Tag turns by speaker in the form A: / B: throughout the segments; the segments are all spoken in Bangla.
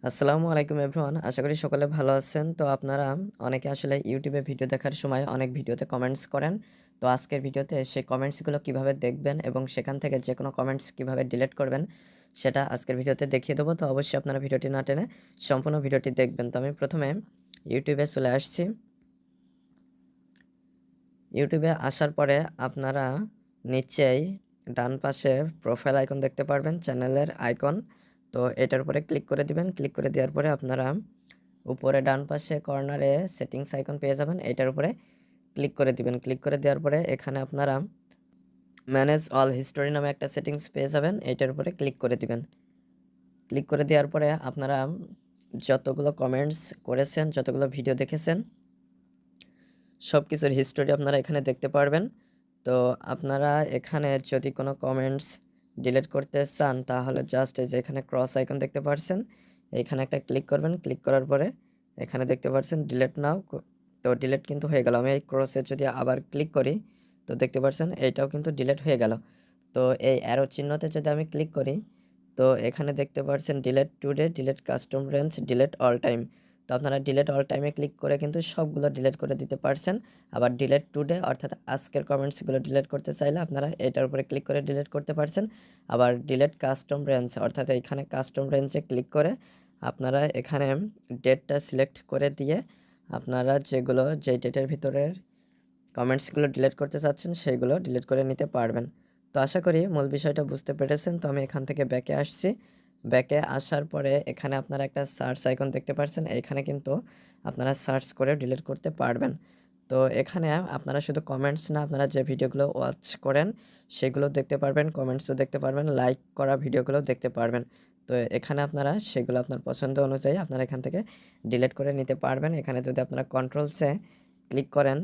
A: আসসালামু আলাইকুম এভরিওয়ান। আশা করি সকলে ভালো আছেন। তো আপনারা অনেকে আসলে ইউটিউবে ভিডিও দেখার সময় অনেক ভিডিওতে কমেন্টস করেন। তো আজকের ভিডিওতে সেই কমেন্টসগুলো কিভাবে দেখবেন এবং সেখান থেকে যেকোনো কমেন্টস কিভাবে ডিলিট করবেন সেটা আজকের ভিডিওতে দেখিয়ে দেবো। তো অবশ্যই আপনারা ভিডিওটি না টেনে সম্পূর্ণ ভিডিওটি দেখবেন। তো আমি প্রথমে ইউটিউবে চলে আসছি। ইউটিউবে আসার পরে আপনারা নিচেই ডান পাশে প্রোফাইল আইকন দেখতে পারবেন, চ্যানেলের আইকন। তো এটার উপরে ক্লিক করে দিবেন। ক্লিক করে দেওয়ার পরে আপনারা উপরে ডান পাশে কর্নারে সেটিংস আইকন পেয়ে যাবেন। এটার উপরে ক্লিক করে দিবেন। ক্লিক করে দেওয়ার পরে এখানে আপনারা ম্যানেজ অল হিস্টোরি নামে একটা সেটিংস পেয়ে যাবেন। এটার উপরে ক্লিক করে দিবেন। ক্লিক করে দেওয়ার পরে আপনারা যতগুলো কমেন্টস করেছেন, যতগুলো ভিডিও দেখেছেন সব কিছুর হিস্টোরি আপনারা এখানে দেখতে পারবেন। তো আপনারা এখানে যদি কোনো কমেন্টস ডিলিট করতে চান তাহলে জাস্ট এই যে এখানে ক্রস আইকন দেখতে পাচ্ছেন, এখানে একটা ক্লিক করবেন। ক্লিক করার পরে এখানে দেখতে পাচ্ছেন ডিলিট নাও। তো ডিলিট কিন্তু হয়ে গেল। আমি এই ক্রসে যদি আবার ক্লিক করি তো দেখতে পাচ্ছেন এইটাও কিন্তু ডিলিট হয়ে গেল। তো এই অ্যারো চিহ্নতে যদি আমি ক্লিক করি তো এখানে দেখতে পাচ্ছেন delete today, delete custom range, delete all time. তো আপনারা ডিলিট অল টাইমে ক্লিক করে কিন্তু সবগুলো ডিলিট করে দিতে পারছেন। আবার ডিলিট টুডে অর্থাৎ আজকের কমেন্টসগুলো ডিলিট করতে চাইলে আপনারা এটার উপরে ক্লিক করে ডিলিট করতে পারছেন। আবার ডিলিট কাস্টম রেঞ্জ অর্থাৎ এখানে কাস্টম রেঞ্জে ক্লিক করে আপনারা এখানে ডেটটা সিলেক্ট করে দিয়ে আপনারা যে ডেটের ভিতরের কমেন্টসগুলো ডিলিট করতে চাচ্ছেন সেইগুলো ডিলিট করে নিতে পারবেন। তো আশা করি মূল বিষয়টা বুঝতে পেরেছেন। তো আমি এখান থেকে ব্যাকে আসছি। ব্যাকে আসার পরে এখানে আপনারা একটা সার্চ আইকন দেখতে পাচ্ছেন। এখানে কিন্তু আপনারা সার্চ করে ডিলিট করতে পারবেন। তো এখানে আপনারা শুধু কমেন্টস না, আপনারা যে ভিডিওগুলো ওয়াচ করেন সেগুলো দেখতে পারবেন, কমেন্টসও দেখতে পারবেন, লাইক করা ভিডিওগুলো দেখতে পারবেন। তো এখানে আপনারা সেগুলো আপনার পছন্দ অনুযায়ী আপনারা এখান থেকে ডিলিট করে নিতে পারবেন। এখানে যদি আপনারা কন্ট্রোলসে ক্লিক করেন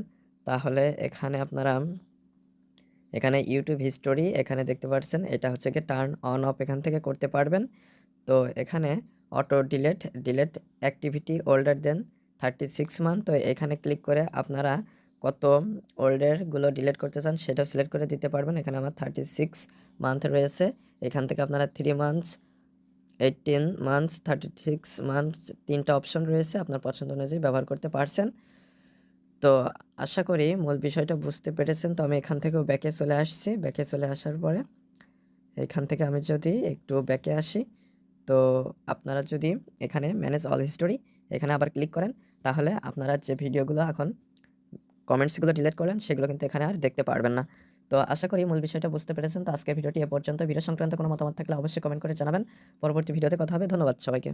A: তাহলে এখানে ইউটিউব হিস্টোরি এখানে দেখতে পাচ্ছেন, এটা হচ্ছে গিয়ে টার্ন অন অফ এখান থেকে করতে পারবেন। তো এখানে auto delete activity older than 36 month. তো এখানে ক্লিক করে আপনারা কত ওল্ডেরগুলো ডিলিট করতে চান সেটাও সিলেক্ট করে দিতে পারবেন। এখানে আমার 36 মান্থ রয়েছে। এখান থেকে আপনারা 3 মান্থস, 18 মান্থস, 36 মান্থস, তিনটা অপশন রয়েছে, আপনার পছন্দ অনুযায়ী ব্যবহার করতে পারছেন। তো আশা করি মূল বিষয়টা বুঝতে পেরেছেন। তো আমি এখান থেকেও ব্যাকে চলে আসছি। ব্যাকে চলে আসার পরে এখান থেকে আমি যদি একটু ব্যাকে আসি তো আপনারা যদি এখানে ম্যানেজ অল হিস্টোরি এখানে আবার ক্লিক করেন তাহলে আপনারা যে ভিডিওগুলো এখন কমেন্টসগুলো ডিলিট করলেন সেগুলো কিন্তু এখানে আর দেখতে পারবেন না। তো আশা করি মূল বিষয়টা বুঝতে পেরেছেন। তো আজকের ভিডিওটি এ পর্যন্ত। ভিডিও সংক্রান্ত কোনো মতামত থাকলে অবশ্যই কমেন্ট করে জানাবেন। পরবর্তী ভিডিওতে কথা হবে। ধন্যবাদ সবাইকে।